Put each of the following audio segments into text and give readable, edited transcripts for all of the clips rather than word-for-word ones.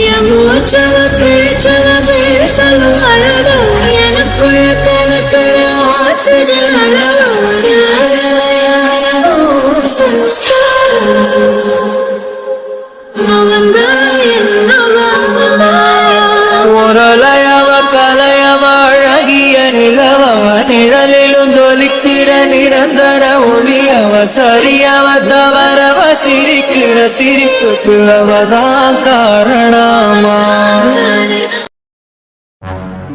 என் மூச்சவ பேச்சவ பேசலும் அழகா எனக்குள்ள கலக்கிற ஆக்சிஜன் அளவு முரளையவ கலையவ அழகிய நிலவவ நிழலிலும் ஜொலிக்கிற நிரந்தர ஒளியவ சரியவ தவறவ சிரிக்கிற சிரிப்புக்கு அவதான் காரணமா.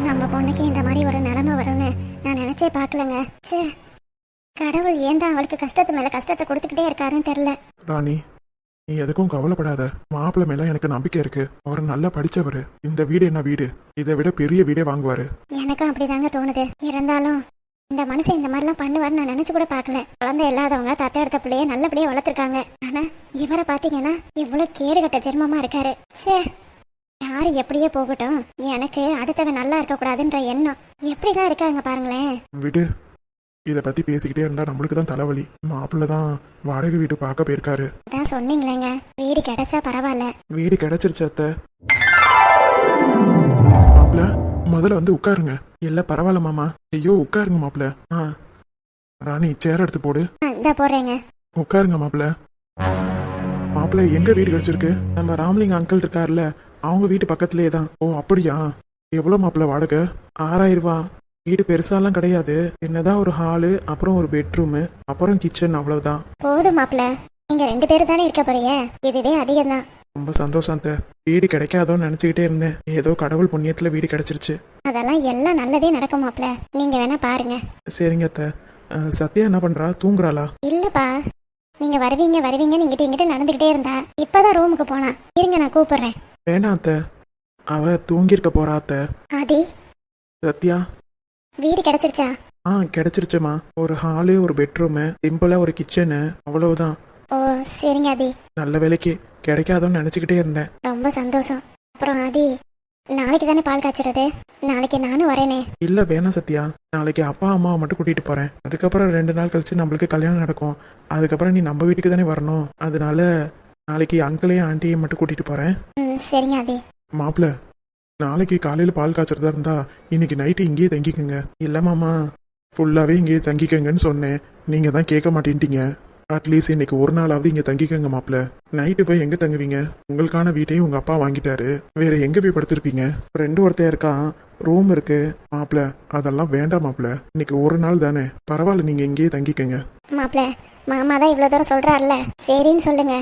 நம்ம பொண்ணுக்கு இந்த மாதிரி ஒரு நிலைமை வரும்னு நான் நினைச்சே பார்க்கலங்க. ச்சே, கடவுள் ஏன் தான் அவளுக்கு கஷ்டத்து மேல கஷ்டத்தை கொடுத்துக்கிட்டே இருக்காருன்னு தெரியல. ராணி, நீ எதுக்கும் கவலைப்படாத. மாப்பிள்ளை மேல எனக்கு நம்பிக்கை இருக்கு. அவர் நல்லா படிச்சவரு. இந்த வீடு என்ன வீடு, இதை விட பெரிய வீடே வாங்குவாரு. எனக்கும் அப்படிதாங்க தோணுது. இருந்தாலும் இந்த மனுஷன் இந்த மாதிரிலாம் பண்ணுவார்னு நான் நினைச்சு கூட பார்க்கல. குழந்தை இல்லாதவங்க தத்த எடுத்த பிள்ளைய நல்லபடியா வளர்த்துருக்காங்க. ஆனா இவரை பாத்தீங்கன்னா இவ்வளவு கேடுகட்ட ஜென்மமா இருக்காரு. சே, யாரு எப்படியே போகட்டும், எனக்கு அடுத்தவன் நல்லா இருக்க கூடாதுன்ற எண்ணம் எப்படிதான் இருக்காங்க பாருங்களேன். விடு, இதை பத்தி பேசிக்கிட்டே இருந்தா நம்மளுக்கு தான் தலைவலி. மாப்பிள்ளை தான் வாடகை வீடு பார்க்க போயிருக்காரு. அதான் சொன்னீங்களேங்க, வீடு கிடைச்சா பரவாயில்ல. வீடு கிடைச்சிருச்சு அத்தை. மாப்பிள்ள முதல்ல வந்து உட்காருங்க. இல்ல பரவாயில்ல மாமா. ஐயோ உட்காருங்க மாப்பிள்ள. ராணி சேர் எடுத்து போடு. இந்த போடுறேங்க. உட்காருங்க மாப்பிள்ள. மாப்பிள்ள எங்க வீடு கிடைச்சிருக்கு? நம்ம ராமலிங்க அங்கிள் இருக்காருல்ல, அவங்க வீட்டு பக்கத்துலயே தான். ஓ அப்படியா? எவ்வளவு மாப்பிள்ள வாடகை? 6000 ரூபா. வீடு பெருசாலாம் கிடையாது. என்னதான் ஒரு ஹாலு, அப்புறம் ஒரு பெட்ரூமு, அப்புறம் கிச்சன், அவ்வளவுதான். போதும் மாப்பிள்ள, நீங்க 2 பேரும் தானே இருக்க போறீங்க, இதுவே அதிகம் தான். ரொம்ப சந்தோஷம் அத்தை. வீடு கிடைக்காதோன்னு நினைச்சுக்கிட்டே இருந்தேன். ஏதோ கடவுள் புண்ணியத்துல வீடு கிடைச்சிருச்சு. அதெல்லாம் எல்லாம் நல்லதே நடக்கும் மாப்பிள்ள, நீங்க வேணா பாருங்க. சரிங்க அத்தை. சத்யா என்ன பண்றா? தூங்குறாளா? இல்லப்பா, நீங்க வருவீங்க நீங்கிட்ட இங்கிட்ட நடந்துகிட்டே இருந்தா இப்பதான் ரூமுக்கு போனா. இருங்க நான் கூப்பிடுறேன். வேணாம் அத்தை, அவ தூங்கிருக்க போறா அத்தை. ஆதி, சத்யா வீடு கிடைச்சிருச்சா? கிடைச்சிருச்சுமா. ஒரு ஹாலு, ஒரு பெட்ரூமு, சிம்பிளா ஒரு கிச்சனு, அவ்வளவுதான். ஓ சரிங்க ஆதி. நல்ல வேலைக்கு கிடைக்காதோன்னு நினைச்சுக்கிட்டே இருந்தேன். ரொம்ப சந்தோஷம். அப்புறம் ஆதி, நாளைக்கு தானே பால் காய்ச்சறது, நாளைக்கு நானும் வரேனே. இல்ல வேணாம் சத்யா, நாளைக்கு அப்பா அம்மாவை மட்டும் கூட்டிட்டு போறேன். அதுக்கப்புறம் 2 நாள் கழிச்சு நம்மளுக்கு கல்யாணம் நடக்கும். அதுக்கப்புறம் நீ நம்ம வீட்டுக்கு தானே வரணும். அதனால நாளைக்கு அங்கிளையும் ஆண்டியையும் மட்டும் கூட்டிட்டு போறேன். சரிங்க ஆதி. மாப்பிள்ள, நாளைக்கு காலையில பால் காய்ச்சறதா இருந்தா இன்னைக்கு நைட்டு இங்கேயே தங்கிக்கோங்க. இல்ல மாமா, ஃபுல்லாவே இங்கேயே தங்கிக்கங்கன்னு சொன்னேன். நீங்க தான் கேட்க மாட்டேன்ட்டீங்க. அட்லீஸ்ட் இன்னைக்கு ஒரு நாளாவது இங்க தங்கிக்கோங்க மாப்பிள்ள. நைட்டு போய் எங்க தங்குவீங்க? உங்களுக்கான வீட்டையும் உங்க அப்பா வாங்கிட்டாரு. வேற எங்க போய் படுத்திருப்பீங்க? ஃப்ரெண்டு ஒருத்தர் இருக்கான், ரூம் இருக்கு. மாப்பிள்ள அதெல்லாம் வேண்டாம் மாப்பிள்ள, இன்னைக்கு ஒரு நாள் தானே, பரவாயில்ல, நீங்க இங்கேயே தங்கிக்கங்க. மாப்பிள்ள, மாமா தான் இவ்வளவு தூரம் சொல்றாருல, சரின்னு சொல்லுங்க.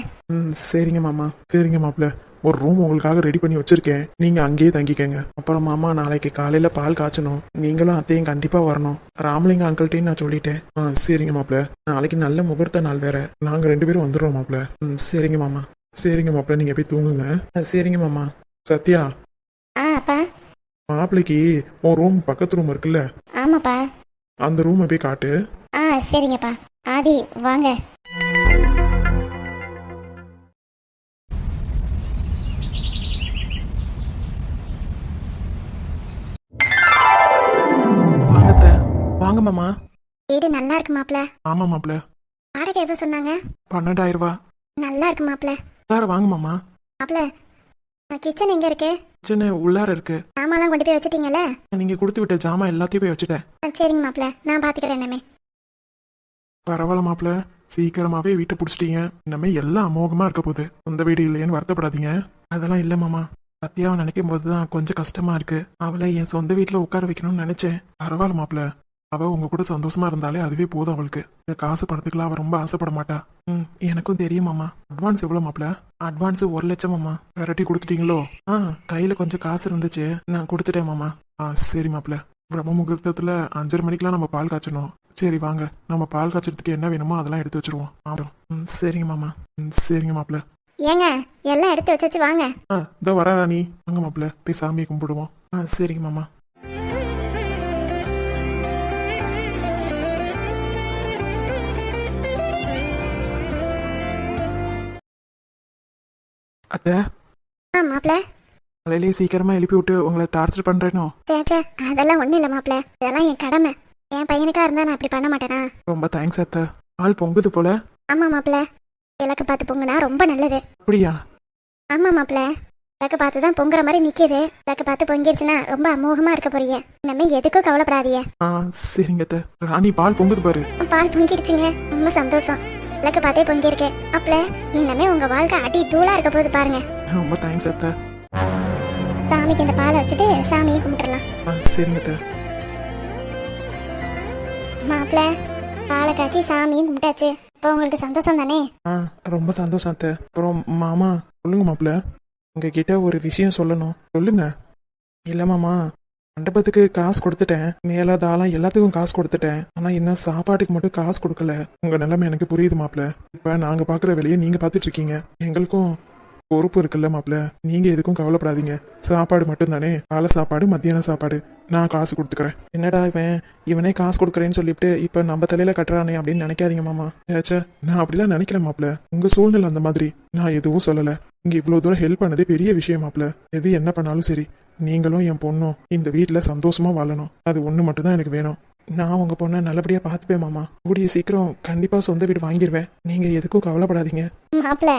சரிங்க மாமா. சரிங்க மாப்பிள்ள, ஒரு ரூம் உங்களுக்காக ரெடி பண்ணி வச்சிருக்கேன். நீங்க அங்கேயே தங்கிக்கங்க. அப்புறம் மாமா, நாளைக்கு காலையில பால் காய்ச்சணும். நீங்களும் அத்தையும் கண்டிப்பா வரணும். ராமலிங்க அங்கிள்கிட்டையும் நான் சொல்லிட்டேன். சரிங்க மாப்பிள்ள, நாளைக்கு நல்ல முகூர்த்த நாள் வேற. நாங்க 2 பேரும் வந்துடுறோம் மாப்பிள்ள. சரிங்க மாமா. சரிங்க மாப்பிள்ள, நீங்க போய் தூங்குங்க. சரிங்க மாமா. சத்யா, அப்பா, மாப்பிள்ளைக்கு உன் ரூம் பக்கத்து ரூம் இருக்குல்ல, ஆமாப்பா, அந்த ரூமை போய் காட்டு. சரிங்கப்பா. ஆதி வாங்க. வாங்க மாமா. வீடு நல்லா இருக்கு மாப்பிள்ள. ஆமா மாப்பிள்ள. வாடகை எவ்வளவு சொன்னாங்க? 12,000 ரூபா. நல்லா இருக்கு மாப்பிள்ள. உள்ளார வாங்க மாமா. மாப்பிள்ள, கிச்சன் எங்க இருக்கு? கிச்சன் உள்ளார இருக்கு. சாமான்லாம் கொண்டு போய் வச்சிட்டீங்கல்ல? நீங்க கொடுத்து விட்ட ஜாமான் எல்லாத்தையும் போய் வச்சுட்டேன். சரிங்க மாப்பிள்ள, நான் பாத்துக்கிறேன். என்னமே பரவாயில்ல மாப்பிள்ள, சீக்கிரமாவே வீட்டை பிடிச்சிட்டீங்க. இனிமே எல்லாம் அமோகமா இருக்க போகுது. சொந்த வீடு இல்லையேன்னு வருத்தப்படாதீங்க. அதெல்லாம் இல்ல மாமா, சத்யாவை நினைக்கும் போதுதான் கொஞ்சம் கஷ்டமா இருக்கு. அவளை என் சொந்த வீட்டுல உட்கார வைக்கணும்னு நினைச்சேன். பரவாயில்ல மாப்பிள்ள, அவ உங்க கூட சந்தோஷமா இருந்தாலே அதுவே போதும் அவளுக்கு. இந்த காசு பணத்துக்குலாம் அவ ரொம்ப ஆசைப்பட மாட்டா. எனக்கும் தெரியும் மாமா. அட்வான்ஸ் எவ்வளவு மாப்பிள்ள? அட்வான்ஸ் 1 லட்சம் மாமா. விரட்டி கொடுத்துட்டீங்களோ? கையில கொஞ்சம் காசு இருந்துச்சு, நான் கொடுத்துட்டேன் மாமா. சரி மாப்பிள்ள, பிரம்ம முகூர்த்தத்துல 5:30 மணிக்கெல்லாம் நம்ம பால் காய்ச்சணும். சரி வாங்க, நம்ம பால் காய்ச்சறதுக்கு என்ன வேணுமோ அதெல்லாம் எடுத்து வச்சிருவோம். சரிங்க மாமா. சரிங்க மாப்பிள்ள. ஏங்க, எல்லாம் எடுத்து வச்சாச்சு, வாங்க. இதோ வர ராணி. வாங்க மாப்பிள்ள, போய் சாமியை கும்பிடுவோம். சரிங்க மாமா. அத்தை, மாப்பிள்ள, காலையிலேயே சீக்கிரமா எழுப்பி விட்டு உங்களை டார்ச்சர் பண்றேனோ? சே, அதெல்லாம் ஒண்ணும் இல்ல மாப்பிள்ள, இதெல்லாம் என் கடமை. என் பையனுக்கா இருந்தா நான் அப்படி பண்ண மாட்டேனா? ரொம்ப தேங்க்ஸ் அத்தை. பால் பொங்குது போல. ஆமா மாப்பிள்ள, இலக்கு பார்த்து பொங்குனா ரொம்ப நல்லது. அப்படியா? ஆமா மாப்பிள்ள, விளக்கு பார்த்து தான் பொங்குற மாதிரி நிக்குது. விளக்கு பார்த்து பொங்கிருச்சுன்னா ரொம்ப அமோகமா இருக்க போறீங்க. இனிமே எதுக்கும் கவலைப்படாதீங்க. சரிங்க அத்தை. ராணி பால் பொங்குது பாரு. பால் பொங்கிடுச்சுங்க, ரொம்ப சந்தோஷம். விளக்கு பார்த்தே பொங்கிருக்கு. அப்பல இனிமே உங்க வாழ்க்கை அடி தூளா இருக்க போகுது பாருங்க. ரொம்ப தேங்க்ஸ் அத்தை. சாமிக்கு இந்த பாலை வச்சுட்டு சாமியை கும்பிட்டுறலாம். சரிங்க அத்தை. மாப்பிள்ள பாலை காய்ச்சி சாமியும் கும்பிட்டாச்சு. இப்போ உங்களுக்கு சந்தோஷம் தானே? ரொம்ப சந்தோஷம் அத்தை. அப்புறம் மாமா சொல்லுங்க மாப்பிள்ள, உங்ககிட்ட ஒரு விஷயம் சொல்லணும். சொல்லுங்க. இல்லை மாமா, மண்டபத்துக்கு காசு கொடுத்துட்டேன், மேல தாளம் எல்லாத்துக்கும் காசு கொடுத்துட்டேன். ஆனா இன்னும் சாப்பாட்டுக்கு மட்டும் காசு கொடுக்கல. உங்க நிலைமை எனக்கு புரியுது மாப்பிள்ள. இப்ப நாங்க பாக்குற வேலையை நீங்க பாத்துட்டு இருக்கீங்க. எங்களுக்கும் பொறுப்பு இருக்குல்ல மாப்பிள்ள. நீங்க எதுக்கும் கவலைப்படாதீங்க. சாப்பாடு மட்டும் தானே, காலை சாப்பாடு மத்தியான சாப்பாடு நான் காசு கொடுத்துக்கிறேன். என்னடா இவனே காசு கொடுக்குறேன்னு சொல்லிட்டு இப்ப நம்ம தலையில கட்டுறானே அப்படின்னு நினைக்காதீங்க மாமா. ஏச்சே, நான் அப்படிலாம் நினைக்கல மாப்பிள்ள. உங்க சூழ்நிலை அந்த மாதிரி. நான் எதுவும் சொல்லல. இங்க இவ்வளவு தூரம் ஹெல்ப் பண்ணதே பெரிய விஷயம் மாப்பிள்ள. எது என்ன பண்ணாலும் சரி, நீங்களும் என் பொண்ணும் இந்த வீட்டுல சந்தோஷமா வாழணும். அது ஒண்ணு மட்டும் தான் எனக்கு வேணும். நான் உங்க பொண்ணை நல்லபடியா பார்த்துப்பேன் மாமா. கூடிய சீக்கிரம் கண்டிப்பா சொந்த வீடு வாங்கிடுவேன். நீங்க எதுக்கும் கவலைப்படாதீங்க. மாப்பிள்ள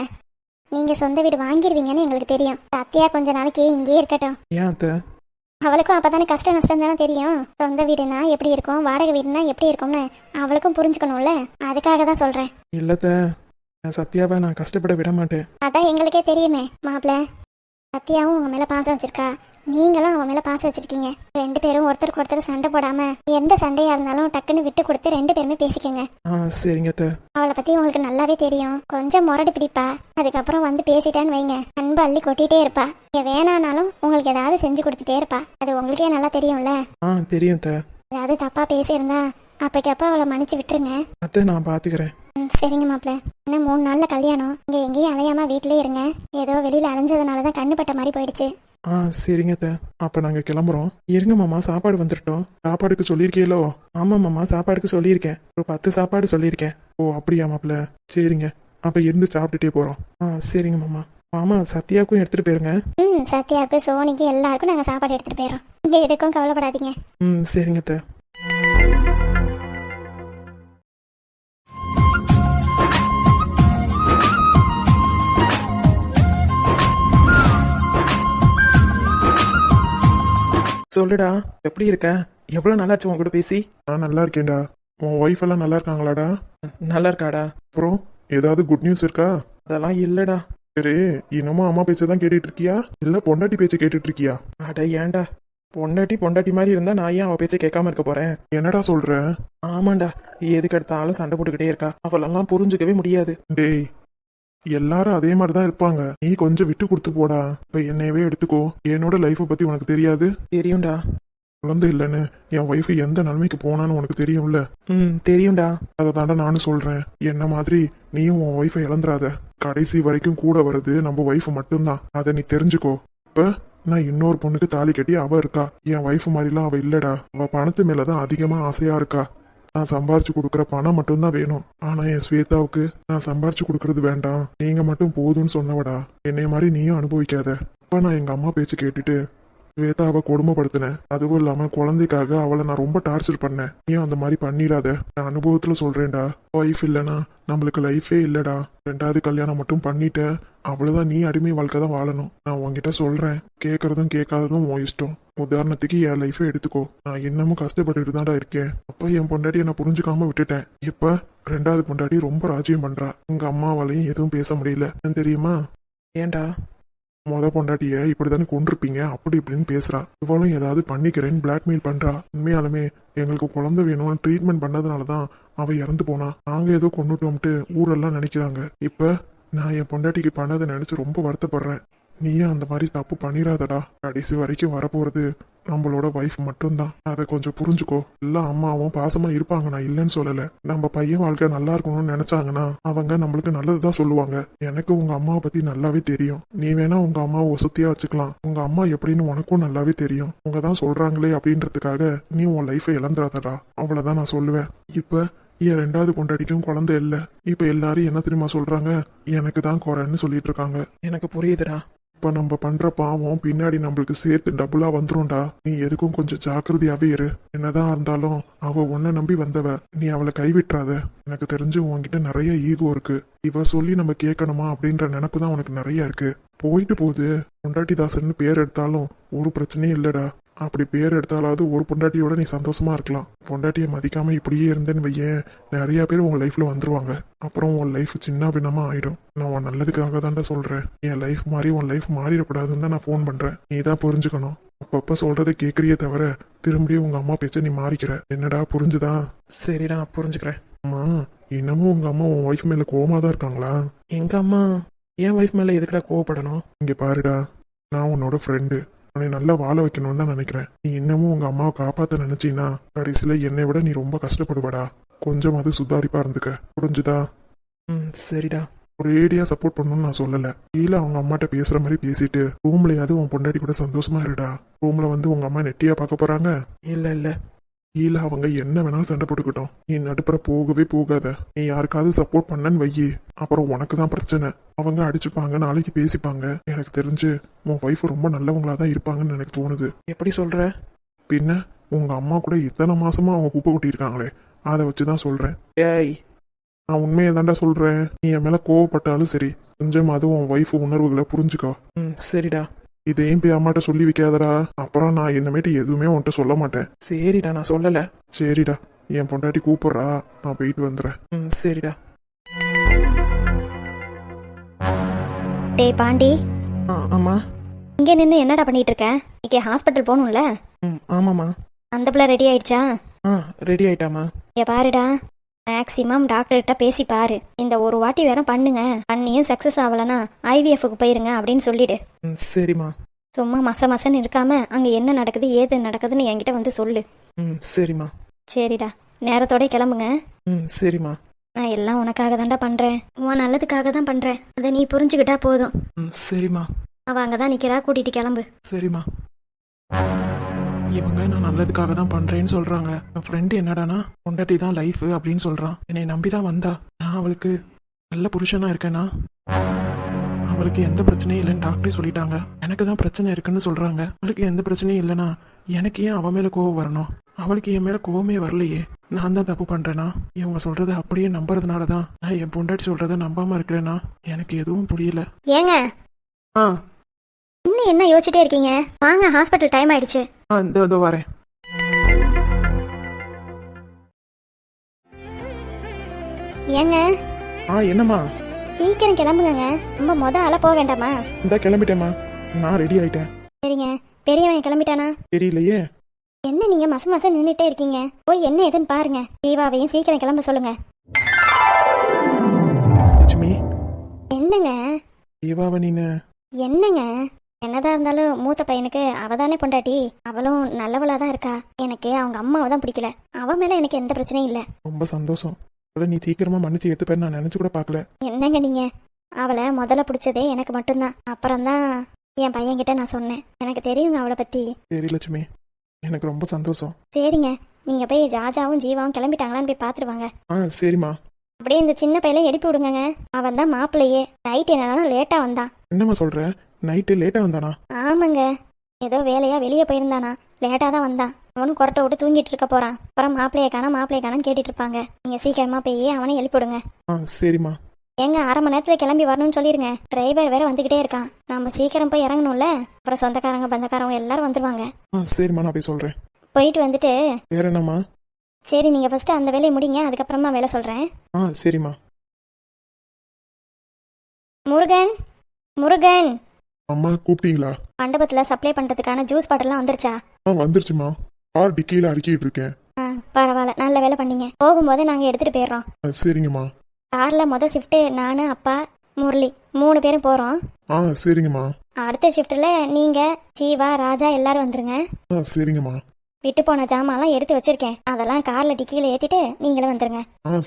நீங்க சொந்த வீடு வாங்கிடுவீங்கன்னு எங்களுக்கு தெரியும். அத்தையா கொஞ்ச நாளைக்கு இங்கேயே இருக்கட்டும். ஏன் அத்தை? அவளுக்கும் அப்பதானே கஷ்டம் நஷ்டம் தானே தெரியும். சொந்த வீடுனா எப்படி இருக்கும், வாடகை வீடுனா எப்படி இருக்கும்னு அவளுக்கும் புரிஞ்சுக்கணும்ல. அதுக்காக தான் சொல்றேன். இல்லத்த, சத்யாவை நான் கஷ்டப்பட விட மாட்டேன். அதான் எங்களுக்கே தெரியுமே மாப்பிள்ள. சத்யாவும் உங்க மேல பாசம் வச்சிருக்கா, நீங்களும் அவன் மேல பாசம் வச்சிருக்கீங்க. ரெண்டு பேரும் ஒருத்தருக்கு ஒருத்தர் சண்டை போடாம எந்த சண்டையா இருந்தாலும் டக்குன்னு விட்டு கொடுத்து ரெண்டு பேருமே பேசிக்கங்க. சரிங்க அத்தை. அவளை பத்தி உங்களுக்கு நல்லாவே தெரியும். கொஞ்சம் முரடு பிடிப்பா, அதுக்கப்புறம் வந்து பேசிட்டான்னு வைங்க அன்பு அள்ளி கொட்டிட்டே இருப்பா. வேணானாலும் உங்களுக்கு ஏதாவது செஞ்சு கொடுத்துட்டே இருப்பா. அது உங்களுக்கே நல்லா தெரியும்ல. தெரியும் அத்தை. ஏதாவது தப்பா பேசியிருந்தா அப்பக்கப்ப அவளை மன்னிச்சு விட்டுருங்க. அத்தை நான் பாத்துக்கிறேன். சரிங்க மாப்பிள்ள. இன்னும் 3 நாள்ல கல்யாணம். இங்க எங்கேயும் அலையாம வீட்லயே இருங்க. ஏதோ வெளியில அலைஞ்சதுனாலதான் கண்ணு பட்ட மாதிரி போயிடுச்சு. சரிங்க அத்தை. அப்ப நாங்க கிளம்புறோம். இருங்க மாமா, சாப்பாடு வந்துட்டோம். சாப்பாடுக்கு சொல்லியிருக்கீங்களோ? ஆமா மாமா, சாப்பாடுக்கு சொல்லியிருக்கேன். ஒரு 10 சாப்பாடு சொல்லியிருக்கேன். ஓ அப்படியா மாப்பிள்ள? சரிங்க, அப்ப இருந்து சாப்பிட்டுட்டே போறோம். சரிங்க மாமா. மாமா சத்யாவுக்கும் எடுத்துட்டு போயிருங்க. சத்யாவுக்கு சோனிக்கு எல்லாருக்கும் நாங்க சாப்பாடு எடுத்துட்டு போயிடறோம். இங்க எதுக்கும் கவலைப்படாதீங்க. சரிங்க அத்தை. சொல்லுடா, எப்படி இருக்க? எவ்வளவு நல்லாச்சு உன் கூட பேசி. நான் நல்லா இருக்கேன்டா. உன் ஒய்ஃப் எல்லாம் நல்லா இருக்காங்களாடா? நல்லா இருக்காடா. அப்புறம் ஏதாவது குட் நியூஸ் இருக்கா? அதெல்லாம் இல்லடா. சரி, இன்னமும் அம்மா பேச்சதான் கேட்டுட்டு இருக்கியா, இல்ல பொண்டாட்டி பேச்ச கேட்டுட்டு இருக்கியா? அட ஏன்டா, பொண்டாட்டி மாதிரி இருந்தா நான் ஏன் அவ பேச்ச கேட்காம இருக்க போறேன்? என்னடா சொல்ற? ஆமாண்டா, எதுக்கு எடுத்தாலும் சண்டை போட்டுக்கிட்டே இருக்கா. அவளெல்லாம் புரிஞ்சுக்கவே முடியாது. டேய், எல்லாரும் அதே மாதிரிதான் இருப்பாங்க. நீ கொஞ்சம் விட்டு கொடுத்து போடா. இப்ப என்னையவே எடுத்துக்கோ. என்னோட லைஃப பத்தி உனக்கு தெரியாது? தெரியும்டா. குழந்தை இல்லைன்னு என் ஒய்ஃப் எந்த நிலைமைக்கு போனான்னு உனக்கு தெரியும்ல? தெரியும்டா. அதை தாண்டா நானும் சொல்றேன். என்ன மாதிரி நீயும் உன் ஒய்ஃபை இழந்துராத. கடைசி வரைக்கும் கூட வர்றது நம்ம ஒய்ஃப் மட்டும்தான். அதை நீ தெரிஞ்சுக்கோ. இப்ப நான் இன்னொரு பொண்ணுக்கு தாலி கட்டி அவ இருக்கா. என் ஒய்ஃப் மாதிரிலாம் அவ இல்லடா. அவ பணத்து மேலதான் அதிகமா ஆசையா இருக்கா. நான் சம்பாரிச்சு கொடுக்குற பணம் மட்டும்தான் வேணும். ஆனா என் ஸ்வேதாவுக்கு நான் சம்பாரிச்சு கொடுக்கறது வேண்டாம், நீங்க மட்டும் போதும்னு சொன்னவடா. என்னைய மாதிரி நீயும் அனுபவிக்காத. அப்ப நான் எங்க அம்மா பேச்சு கேட்டுட்டு ஸ்வேதாவை கொடுமைப்படுத்தினேன். அதுவும் இல்லாம குழந்தைக்காக அவளை நான் ரொம்ப டார்ச்சர் பண்ணேன். நீயும் அந்த மாதிரி பண்ணிடாத. நான் அனுபவத்துல சொல்றேன்டா. ஒய்ஃப் இல்லைன்னா நம்மளுக்கு லைஃபே இல்லடா. 2வது கல்யாணம் மட்டும் பண்ணிட்ட, அவ்வளவுதான். நீ அடிமை வாழ்க்கை தான் வாழணும். நான் உன்கிட்ட சொல்றேன். கேட்கறதும் கேட்காததும் உன் இஷ்டம். உதாரணத்துக்கு என் லைஃபை எடுத்துக்கோ. நான் இன்னமும் கஷ்டப்பட்டுட்டு தான்டா இருக்கேன். அப்ப என் பொண்டாட்டியை நான் புரிஞ்சுக்காம விட்டுட்டேன். இப்ப 2வது பொண்டாட்டி ரொம்ப ராஜ்யம் பண்றா. உங்க அம்மாவாலையும் எதுவும் பேச முடியல. தெரியுமா? ஏன்டா? பொண்டாட்டிய இப்படித்தானே கொண்டிருப்பீங்க, அப்படி இப்படின்னு பேசுறா. இவளும் ஏதாவது பண்ணிக்கிறேன்னு பிளாக்மெயில் பண்றா. உண்மையாலுமே எங்களுக்கு குழந்தை வேணும்னு ட்ரீட்மெண்ட் பண்ணதுனாலதான் அவ இறந்து போனா. நாங்க ஏதோ கொண்டுட்டோம்ட்டு ஊரெல்லாம் நினைக்கிறாங்க. இப்ப நான் என் பொண்டாட்டிக்கு பண்ணதை நினைச்சு ரொம்ப வருத்தப்படுறேன். நீயும் அந்த மாதிரி தப்பு பண்ணிடாதடா. கடைசி வரைக்கும் வரப்போறது நம்மளோட ஒய்ஃப் மட்டும்தான். அதை கொஞ்சம் புரிஞ்சுக்கோ. எல்லா அம்மாவும் பாசமா இருப்பாங்க, நான் இல்லைன்னு சொல்லல. நம்ம பையன் வாழ்க்கை நல்லா இருக்கணும்னு நினைச்சாங்கன்னா அவங்க நம்மளுக்கு நல்லதுதான் சொல்லுவாங்க. எனக்கு உங்க அம்மாவை பத்தி நல்லாவே தெரியும். நீ வேணா உங்க அம்மாவை ஒசத்தியா வச்சுக்கலாம். உங்க அம்மா எப்படின்னு உனக்கும் நல்லாவே தெரியும். உங்க தான் சொல்றாங்களே அப்படின்றதுக்காக நீ உன் லைஃபை இழந்துடாதடா. அவ்வளவுதான் நான் சொல்லுவேன். இப்ப என் 2வது பொண்டாட்டிக்கும் குழந்தை இல்ல. இப்ப எல்லாரும் என்ன தெரியுமா சொல்றாங்க? எனக்கு தான் குறைன்னு சொல்லிட்டு இருக்காங்க. எனக்கு புரியுதுடா. இப்ப நம்ம பண்ற பாவம் பின்னாடி நம்மளுக்கு சேர்த்து டபுளா வந்துரும்டா. நீ எதுக்கும் கொஞ்சம் ஜாக்கிரதையாவே இரு. என்னதான் இருந்தாலும் அவ உன்னை நம்பி வந்தவ, நீ அவளை கைவிட்டுறாத. எனக்கு தெரிஞ்சு உன்கிட்ட நிறைய ஈகோ இருக்கு. இவ சொல்லி நம்ம கேட்கணுமா அப்படின்ற நினைப்பு தான் உனக்கு நிறைய இருக்கு. போயிட்டு போகுது. பொண்டாட்டி தாசன்னு பேர் எடுத்தாலும் ஒரு பிரச்சனையும் இல்லடா. அப்படி பேர் எடுத்தாலாவது ஒரு பொண்டாட்டியோட நீ சந்தோஷமா இருக்கலாம். பொண்டாட்டியை மதிக்காம இப்படியே இருந்தேன்னு வையேன், நிறைய பேர் உன் லைஃப்ல வந்துருவாங்க. அப்புறம் உன் லைஃப் சின்ன பின்னமா ஆயிடும். நான் உன் நல்லதுக்காக தான்டா சொல்றேன். என் லைஃப் மாதிரி உன் லைஃப் மாறிடக்கூடாதுன்னு தான் நான் ஃபோன் பண்றேன். நீ தான் புரிஞ்சுக்கணும். அப்பப்ப சொல்றதை கேட்கறியே தவிர திரும்பியும் உங்க அம்மா பேச்ச நீ மாறிக்கிற. என்னடா புரிஞ்சுதா? சரிடா, நான் புரிஞ்சுக்கிறேன். அம்மா, இன்னமும் உங்க அம்மா உன் ஒய்ஃப் மேல கோவமா தான் இருக்காங்களா? எங்க அம்மா என் ஒய்ஃப் மேல எதுக்குடா கோவப்படணும்? இங்க பாருடா, நான் உன்னோட ஃப்ரெண்டு. உன்னை நல்லா வாழ வைக்கணும்னு தான் நினைக்கிறேன். நீ இன்னமும் உங்க அம்மாவை காப்பாத்த நினைச்சீன்னா கடைசியில என்னை விட நீ ரொம்ப கஷ்டப்படுவடா. கொஞ்சம் அது சுதாரிப்பா இருந்துக்க, புரிஞ்சுதா? சரிடா. ஒரேடியா சப்போர்ட் பண்ணணும்னு நான் சொல்லல. கீழே அவங்க அம்மாட்ட பேசுற மாதிரி பேசிட்டு ரூம்லயாவது உன் பொண்டாட்டி கூட சந்தோஷமா இருடா. ரூம்ல வந்து உங்க அம்மா நெட்டியா பார்க்க போறாங்க. இல்ல கீழே அவங்க என்ன வேணாலும் சண்டை போட்டுக்கிட்டோம். நீ நடுப்புற போகவே போகாத. நீ யாருக்காவது சப்போர்ட் பண்ணன்னு வையி, அப்புறம் உனக்கு தான் பிரச்சனை. அவங்க அடிச்சுப்பாங்க, நாளைக்கு பேசிப்பாங்க. எனக்கு தெரிஞ்சு உன் ஒய்ஃப் ரொம்ப நல்லவங்களா தான் இருப்பாங்கன்னு எனக்கு தோணுது. எப்படி சொல்ற? பின்ன உங்க அம்மா கூட இத்தனை மாசமா அவங்க குப்பை கொட்டியிருக்காங்களே, அதை வச்சுதான் சொல்றேன். ஏய், நான் உண்மையை தாண்டா சொல்றேன். நீ என் மேல கோவப்பட்டாலும் சரி, கொஞ்சம் அது உன் ஒய்ஃப் உணர்வுகளை புரிஞ்சுக்கோ. சரிடா. இதையும் போய் அம்மாட்ட சொல்லி வைக்காதடா. அப்புறம் நான் என்னமேட்டு எதுவுமே உன்கிட்ட சொல்ல மாட்டேன். சரிடா, நான் சொல்லல. சரிடா, என் பொண்டாட்டி கூப்பிடுறா, நான் போயிட்டு வந்துடுறேன். சரிடா. டேய் பாண்டி, ஆமா. இங்கே நின்று என்னடா பண்ணிட்டு இருக்க? இன்னைக்கு ஹாஸ்பிட்டல் போகணும்ல? ஆமாம்மா. அந்த பிள்ளை ரெடி ஆயிடுச்சா? ரெடி ஆயிட்டாமா. பாருடா, மேக்சிமம் டாக்டர்கிட்ட பேசி பாரு. இந்த ஒரு வாட்டி வேற பண்ணுங்க, பண்ணியும் சக்சஸ் ஆகலனா ஐவிஎஃப்க்கு போயிருங்க அப்படின்னு சொல்லிடு. சரிம்மா. சும்மா மசன்னு இருக்காம அங்க என்ன நடக்குது ஏது நடக்குதுன்னு என்கிட்ட வந்து சொல்லு. சரிம்மா. சரிடா, நேரத்தோட கிளம்புங்க. சரிம்மா. நான் எல்லாம் உனக்காக தான்டா பண்றேன், உன் நல்லதுக்காக தான் பண்றேன். அதை நீ புரிஞ்சுக்கிட்டா போதும். சரிம்மா. அவ அங்கதான் நிக்கிறா, கூட்டிட்டு கிளம்பு. சரிம்மா. இவங்க நான் நல்லதுக்காக தான் பண்றேன்னு சொல்றாங்க. என் ஃப்ரெண்டு என்னடானா பொண்டாட்டி தான் லைஃப் அப்படின்னு சொல்றான். என்னை நம்பி தான் வந்தா. நான் அவளுக்கு நல்ல புருஷனா இருக்கேனா? அவளுக்கு எந்த பிரச்சனையும் இல்லைன்னு டாக்டரே சொல்லிட்டாங்க. எனக்கு தான் பிரச்சனை இருக்குன்னு சொல்றாங்க. அவளுக்கு எந்த பிரச்சனையும் இல்லைனா எனக்கு ஏன் அவன் மேல கோவம் வரணும்? அவளுக்கு என் மேல கோவமே வரலையே. நான் தான் தப்பு பண்றேனா? இவங்க சொல்றதை அப்படியே நம்புறதுனால தான் நான் என் பொண்டாட்டி சொல்றதை நம்பாம இருக்கிறேனா? எனக்கு எதுவும் புரியல. ஏங்க, இன்னும் என்ன யோசிச்சுட்டே இருக்கீங்க? வாங்க, ஹாஸ்பிட்டல் டைம் ஆயிடுச்சு. இதோ வரேன். ஏங்க, என்னம்மா? சீக்கிரம் கிளம்புங்க. ரொம்ப ஆள போக வேண்டாமா? இந்த கிளம்பிட்டேம்மா, நான் ரெடி ஆயிட்டேன். சரிங்க. பெரியவன் கிளம்பிட்டானா? தெரியலையே. என்ன நீங்க மச நின்னுட்டே இருக்கீங்க? போய் என்ன ஏதுன்னு பாருங்க. தீபாவையும் சீக்கிரம் கிளம்ப சொல்லுங்க. லட்சுமி. என்னங்க? தீபாவை நீனு? என்னங்க? என்னதான் இருந்தாலும் மூத்த பையனுக்கு அவதானே பொண்டாட்டி. அவளும் நல்லவளா தான் இருக்கா. எனக்கு அவங்க அம்மாவை தான் பிடிக்கல. அவ மேல எனக்கு எந்த பிரச்சனையும் இல்ல. ரொம்ப சந்தோஷம். நீ சீக்கிரமா மன்னிச்சு ஏத்துப்பேன்னு நான் நினைச்சு கூட பாக்கல. என்னங்க நீங்க? அவளை முதல்ல பிடிச்சதே எனக்கு மட்டும்தான். அப்புறம்தான் என் பையன்கிட்ட நான் சொன்னேன். எனக்கு தெரியுங்க அவளை பத்தி. சரி லட்சுமி, எனக்கு ரொம்ப சந்தோஷம். சரிங்க, நீங்க போய் ராஜாவும் ஜீவாவும் கிளம்பிட்டாங்களான்னு போய் பாத்துருவாங்க. சரிம்மா. அப்படியே இந்த சின்ன பையனை எழுப்பி விடுங்க. அவன் தான் மாப்பிள்ளையே. நைட் என்னன்னா லேட்டா வந்தான். என்னம்மா சொல்ற? நைட்டு லேட்டா வந்தானா? ஆமாங்க, ஏதோ வேலையா வெளியே போயிருந்தானா. லேட்டா தான் வந்தான். அவனும் கொரட்டை விட்டு தூங்கிட்டு இருக்க போறான். அப்புறம் மாப்பிள்ளைய காணான்னு கேட்டுட்டு இருப்பாங்க. நீங்க சீக்கிரமா போய் அவனை எழுப்பி விடுங்க. சரிம்மா. எங்க 1/2 மணி நேரத்துல கிளம்பி வரணும்னு சொல்லிருங்க. டிரைவர் வேற வந்துகிட்டே இருக்கான். நம்ம சீக்கிரம் போய் இறங்கணும்ல. அப்புறம் சொந்தக்காரங்க பந்தக்காரங்க எல்லாரும் வந்துருவாங்க. சரிம்மா, நான் போய் சொல்றேன். போயிட்டு வந்துட்டு வேற என்னம்மா? சரி, நீங்க ஃபர்ஸ்ட் அந்த வேலையை முடிங்க, அதுக்கப்புறமா வேலை சொல்றேன். சரிம்மா. முருகன். அம்மா கூப்பிட்டீங்களா? மண்டபத்துல சப்ளை பண்றதுக்கான ஜூஸ் பாட்டில்லாம் வந்துருச்சா? வந்துருச்சுமா. கார் டிக்கியில அடிக்கிட்டு இருக்கேன். பரவாயில்ல, நல்ல வேலை பண்ணீங்க. போகும்போது நாங்க எடுத்துட்டு போயிடுறோம். சரிங்கம்மா. கார்ல முதல் ஷிஃப்ட் நானு, அப்பா, முரளி 3 பேரும் போறோம். சரிங்கம்மா. அடுத்த ஷிஃப்ட்ல நீங்க, ஜீவா, ராஜா எல்லாரும் வந்துருங்க. சரிங்கம்மா. விட்டு போன ஜாமான்லாம் எடுத்து வச்சிருக்கேன். அதெல்லாம் கார்ல டிக்கியில ஏத்திட்டு நீங்களும் வந்துருங்க.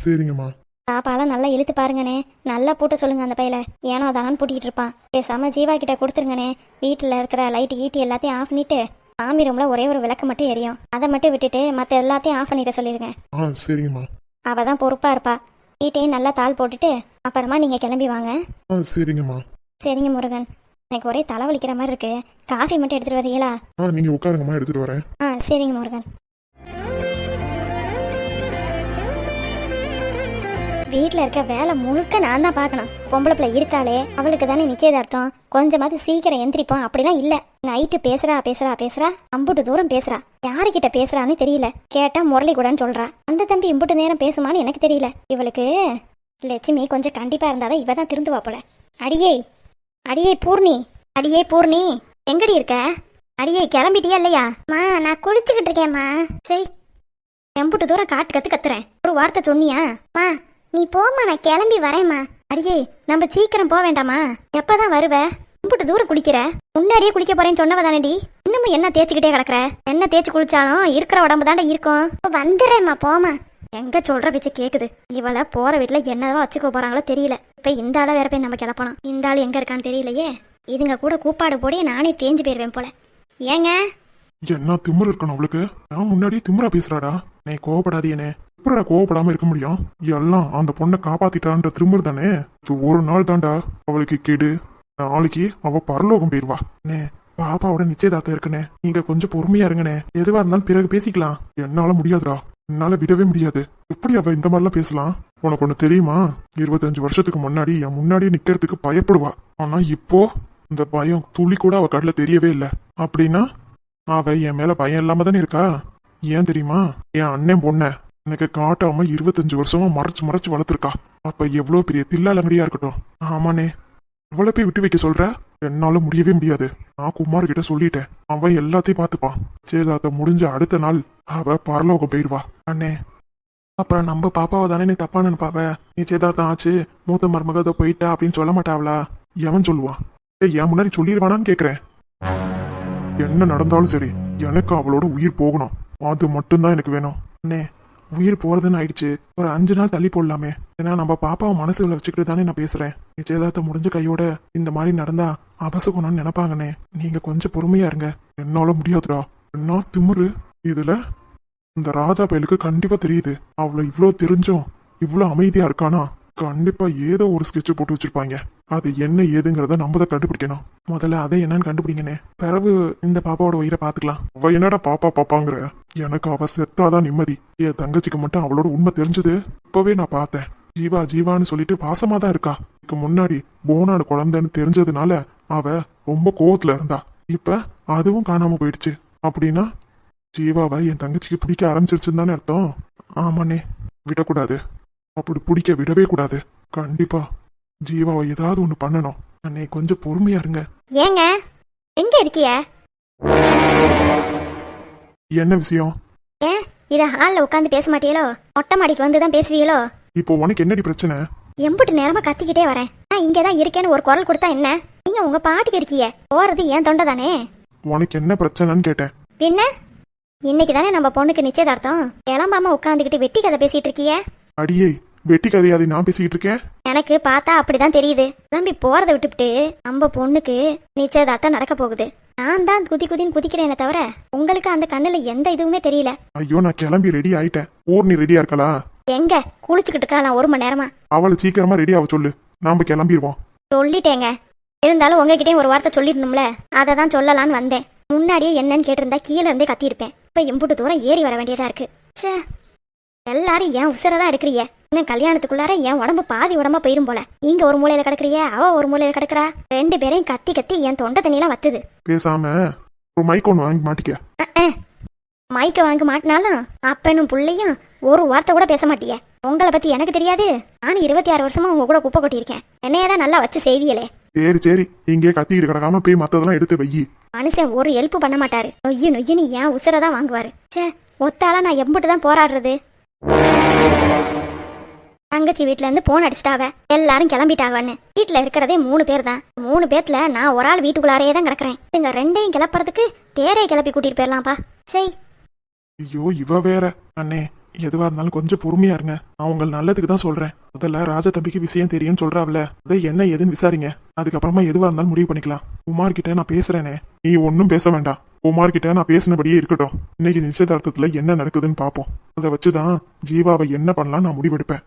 சரிங்கம்மா. பாப்பாலாம் நல்லா இழுத்து பாருங்கண்ணே. நல்லா பூட்ட சொல்லுங்க அந்த பையில. ஏனோ தானு பூட்டிட்டு இருப்பான். பேசாம ஜீவா கிட்ட கொடுத்துருங்கண்ணே. வீட்டுல இருக்கிற லைட் கீட்டி எல்லாத்தையும் ஆஃப் பண்ணிட்டு சாமி ரூம்ல ஒரே ஒரு விளக்கு மட்டும் எரியும். அதை மட்டும் விட்டுட்டு மத்த எல்லாத்தையும் ஆஃப் பண்ணிட்டு சொல்லிருங்க. சரிங்கம்மா. அவதான் பொறுப்பா இருப்பா. வீட்டையும் நல்லா தாள் போட்டுட்டு அப்புறமா நீங்க கிளம்பி வாங்க. சரிங்கம்மா. சரிங்க முருகன், எனக்கு ஒரே தலைவலிக்கிற மாதிரி இருக்கு. காஃபி மட்டும் எடுத்துட்டு வரீங்களா? நீங்க உட்காருங்கம்மா, எடுத்துட்டு வரேன். சரிங்க முருகன். வீட்டில் இருக்க வேலை முழுக்க நான் தான் பார்க்கணும். பொம்பளை பிள்ளை இருக்காளே, அவளுக்கு தானே நிச்சயதார்த்தம். கொஞ்சமாவது சீக்கிரம் எந்திரிப்போம். அப்படிலாம் இல்லை. நைட்டு பேசுறா பேசுறா பேசுறா, அம்புட்டு தூரம் பேசுறா. யாருக்கிட்ட பேசுறான்னு தெரியல. கேட்டா முரளி கூடன்னு சொல்றா. அந்த தம்பி இம்புட்டு நேரம் பேசுமான்னு எனக்கு தெரியல. இவளுக்கு லட்சுமி கொஞ்சம் கண்டிப்பா இருந்தாதான் இவ தான் திருந்துவா போல. அடியே அடியே பூர்ணி, அடியே பூர்ணி, எங்கடி இருக்க? அடியே கிளம்பிட்டியா இல்லையா? நான் குளிச்சுக்கிட்டு இருக்கேம்மா. சரி, எம்புட்டு தூரம் காட்டு கத்துறேன். ஒரு வார்த்தை சொன்னியா? நீ போம்மா, நான் கிளம்பி வரேம்மா. அடியே நம்ம சீக்கிரம் போக வேண்டாமா? எப்பதான் வருவ? எம்புட்டு தூரம் குளிக்கிற? முன்னாடியே குளிக்க போறேன்னு சொன்னவ தானடி. இன்னமும் என்ன தேய்ச்சிக்கிட்டே கிடக்குற? என்ன தேய்ச்சி குளிச்சாலும் இருக்கிற உடம்பு தாண்டா இருக்கும். வந்துடுறேம்மா, போமா. எங்க சொல்ற பேச்சு கேக்குது. இவளை போற வீட்டுல என்னதான் வச்சுக்க போறாங்களோ தெரியல. இப்ப இந்த ஆள வேற போய் நம்ம கிளப்பணும். இந்த ஆள் எங்க இருக்கான்னு தெரியலையே. இதுங்க கூட கூப்பாடு போடி நானே தேஞ்சு போயிருவேன் போல. ஏங்க என்ன திமிரு இருக்கணும் அவளுக்கு? நான் முன்னாடியே திமிரா பேசுறாடா. நீ கோவப்படாதீனே. எப்படா கோவப்படாம இருக்க முடியும்? எல்லாம் அந்த பொண்ணை காப்பாத்திட்டான்ற திமிரு தானே. ஒரு நாள் தாண்டா அவளுக்கு கெடு. நாளைக்கு அவ பரலோகம் போயிருவா. பாப்பாவோட நிச்சயதார்த்தம் இருக்குனே, நீங்க கொஞ்சம் பொறுமையா இருங்கண்ணே. எதுவா இருந்தாலும் பிறகு பேசிக்கலாம். என்னால முடியாதுடா, என்னால விடவே முடியாது. எப்படி அவ இந்த மாதிரிலாம் பேசலாம்? உனக்கு ஒண்ணு தெரியுமா? 25 வருஷத்துக்கு முன்னாடி என் முன்னாடியே நிக்கிறதுக்கு பயப்படுவா. ஆனா இப்போ இந்த பயம் துளி கூட அவ கண்ணுல தெரியவே இல்லை. அப்படின்னா அவ என் மேல பயம் இல்லாம தானே இருக்கா. ஏன் தெரியுமா? என் அண்ணன் பொண்ண எனக்கு காட்டாம 25 வருஷமா மறைச்சு மறைச்சு வளர்த்துருக்கா. அப்ப எவ்வளவு பெரிய தில்லாலங்கடியா இருக்கட்டும். ஆமாண்ணே, இவ்வளவு போய் விட்டு வைக்க சொல்ற? என்னால முடியவே முடியாது. நான் குமார் கிட்ட சொல்லிட்டேன், அவன் எல்லாத்தையும் பார்த்துப்பான். சேதாத்த முடிஞ்ச அடுத்த நாள் அவ பரலோகம் போயிடுவா. அண்ணே, அப்புறம் நம்ம பாப்பாவை தானே நீ தப்பா நினைப்பாவ? நிச்சயதார்த்தம் ஆச்சு, மூத்த மருமகத போயிட்டா அப்படின்னு சொல்ல மாட்டாவளா? எவன் சொல்லுவான்? என் முன்னாடி சொல்லிடுவானான்னு கேக்குறேன். என்ன நடந்தாலும் சரி, எனக்கு அவளோட உயிர் போகணும். அது மட்டும்தான் எனக்கு வேணும். அண்ணே, உயிர் போறதுன்னு ஆயிடுச்சு. ஒரு 5 நாள் தள்ளி போடலாமே. ஏன்னா நம்ம பாப்பாவை மனசுல வச்சுக்கிட்டு தானே நான் பேசுறேன். நிச்சயதார்த்தம் முடிஞ்ச கையோட இந்த மாதிரி நடந்தா அபசகுணம்னு நினைப்பாங்கண்ணே. நீங்க கொஞ்சம் பொறுமையா இருங்க. என்னால முடியாதுடா. என்ன திமிரு இதுல? இந்த ராஜா பயலுக்கு கண்டிப்பா தெரியுது. அவளை இவ்வளோ தெரிஞ்சும் இவ்வளோ அமைதியா இருக்கானா? கண்டிப்பா ஏதோ ஒரு ஸ்கெட்ச் போட்டு வச்சிருப்பாங்க. அது என்ன ஏதுங்கிறத நம்ம தான் கண்டுபிடிக்கணும். முதல்ல அதை என்னன்னு கண்டுபிடிங்கண்ணே. பிறகு இந்த பாப்பாவோட உயிரை பாத்துக்கலாம். அவ என்னடா பாப்பாங்கிற? எனக்கு அவ செத்தாதான் நிம்மதி. என் தங்கச்சிக்கு மட்டும் அவளோட உண்மை தெரிஞ்சது இப்பவே நான் பார்த்தேன். ஜீவான்னு சொல்லிட்டு பாசமா தான் இருக்கா. இதுக்கு முன்னாடி போனாடு குழந்தைன்னு தெரிஞ்சதுனால அவ ரொம்ப கோவத்துல இருந்தா. இப்ப அதுவும் காணாம போயிடுச்சு. அப்படின்னா ஜீவாவை என் தங்கச்சிக்கு பிடிக்க ஆரம்பிச்சிருச்சுன்னு தானே அர்த்தம். ஆமாண்ணே, விடக்கூடாது. அப்படி பிடிக்க விடவே கூடாது. கண்டிப்பா ஜீவாவை ஏதாவது ஒண்ணு பண்ணணும். அண்ணே, கொஞ்சம் பொறுமையா இருங்க. ஏங்க எங்க இருக்கிய? என்ன விஷயம்? ஏன் இத ஹால்ல உட்காந்து பேச மாட்டீங்களோ? மொட்டை மாடிக்கு வந்து தான் பேசுவீங்களோ? இப்போ உனக்கு என்னடி பிரச்சனை? எம்புட்டு நேரமா கத்திக்கிட்டே வரேன். நான் இங்கதான் இருக்கேன்னு ஒரு குரல் கொடுத்தா என்ன? நீங்க உங்க பாட்டுக்கு இருக்கிய. போறது ஏன் தொண்டை தானே. உனக்கு என்ன பிரச்சனைன்னு கேட்டேன். பின்ன இன்னைக்கு தானே நம்ம பொண்ணுக்கு நிச்சயதார்த்தம். கிளம்பாம உட்காந்துக்கிட்டு வெட்டி கதை பேசிட்டு இருக்கிய. அடியே, வெட்டி கதையாதி நான் பேசிக்கிட்டு இருக்கேன்? எனக்கு பார்த்தா அப்படிதான் தெரியுது. கிளம்பி போறத விட்டுவிட்டு நம்ம பொண்ணுக்கு நிச்சயதார்த்தம் நடக்க போகுது. நான் தான் குதின்னு குதிக்கிறேனே தவிர உங்களுக்கு அந்த கண்ணுல எந்த இதுவுமே தெரியல. ஐயோ, நான் கிளம்பி ரெடி ஆயிட்டேன். ஊர்னி ரெடியா இருக்கலா? எங்க குளிச்சுக்கிட்டு இருக்கலாம் 1 மணி நேரமா. அவளை சீக்கிரமா ரெடி ஆக சொல்லு, நாம கிளம்பிடுவோம். சொல்லிட்டேங்க. இருந்தாலும் உங்ககிட்டயும் ஒரு வார்த்தை சொல்லிடணும்ல, அதை தான் சொல்லலான்னு வந்தேன். முன்னாடியே என்னன்னு கேட்டிருந்தா கீழே இருந்தே கத்தியிருப்பேன். இப்ப இம்புட்டு தூரம் ஏறி வர வேண்டியதா இருக்கு. சே, எல்லாரும் ஏன் உசுரதான் எடுக்கிறிய? இன்னும் கல்யாணத்துக்குள்ளார என் உடம்பு பாதி உடம்பா போயிரும் போல. நீங்க ஒரு மூலையில கிடக்குறிய, அவ ஒரு மூலையில கிடக்குறா. 2 பேரையும் கத்தி கத்தி என் தொண்டை தண்ணியெல்லாம் வத்துது. பேசாம ஒரு மைக் ஒன்று வாங்கி மாட்டிக்க. மைக்க வாங்க மாட்டினாலும் அப்பனும் புள்ளையும் ஒரு வார்த்தை கூட பேச மாட்டிய. உங்களை பத்தி எனக்கு தெரியாது. நானும் 26 வருஷமா உங்க கூட குப்பை கொட்டியிருக்கேன். என்னையதான் நல்லா வச்சு செய்வியலே. சரி, இங்கே கத்திக்கிட்டு கிடக்காம போய் மத்ததெல்லாம் எடுத்து வையி. மனுஷன் ஒரு ஹெல்ப் பண்ண மாட்டாரு. நொய்யுன்னு ஏன் உசுரதான் வாங்குவாரு. சே, ஒத்தால நான் எம்பிட்டு தான் போராடுறது. தங்கச்சி வீட்டுல இருந்து போன் அடிச்சிட்டாவ. எல்லாரும் கிளம்பிட்டாவன்னு. வீட்டுல இருக்கிறதே 3 பேர் தான். 3 பேர்ல நான் ஒரு ஆள் வீட்டுக்குள்ளாரையே தான் கிடக்குறேன். இங்க 2ஐயும் கிளப்புறதுக்கு தேரையை கிளப்பி கூட்டிட்டு போயிடலாம்ப்பா. சரி. ஐயோ, இவ வேற. அண்ணே, எதுவா இருந்தாலும் கொஞ்சம் பொறுமையா இருங்க. நான் உங்கள் நல்லதுக்கு தான் சொல்றேன். முதல்ல ராஜா தம்பிக்கு விஷயம் தெரியும்னு சொல்றாவில, அதை என்ன ஏதுன்னு விசாரிங்க. அதுக்கப்புறமா எதுவா இருந்தாலும் முடிவு பண்ணிக்கலாம். குமார் கிட்ட நான் பேசுறேனே. நீ ஒன்னும் பேச வேண்டாம். குமார் கிட்ட நான் பேசினபடியே இருக்கட்டும். இன்னைக்கு நிச்சயதார்த்தத்துல என்ன நடக்குதுன்னு பாப்போம். அதை வச்சுதான் ஜீவாவை என்ன பண்ணலாம் நான் முடிவெடுப்பேன்.